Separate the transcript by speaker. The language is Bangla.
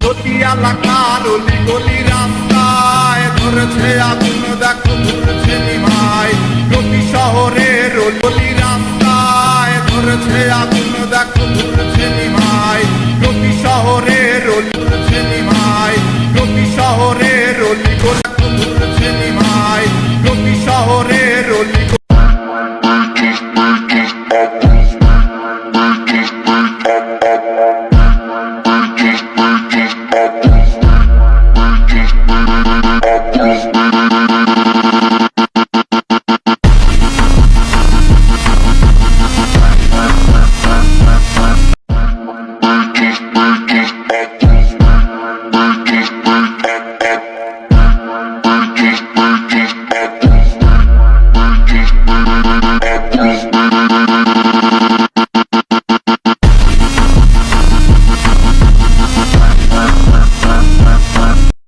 Speaker 1: প্রতি এলাকার অলি গলি রাস্তায় ধরেছে আগুন, দেখো ধরেছে নিমাই। প্রতি শহরের অলি রাস্তায় ধরেছে আগুন, দেখো ধরেছে নিমাই। প্রতি শহরের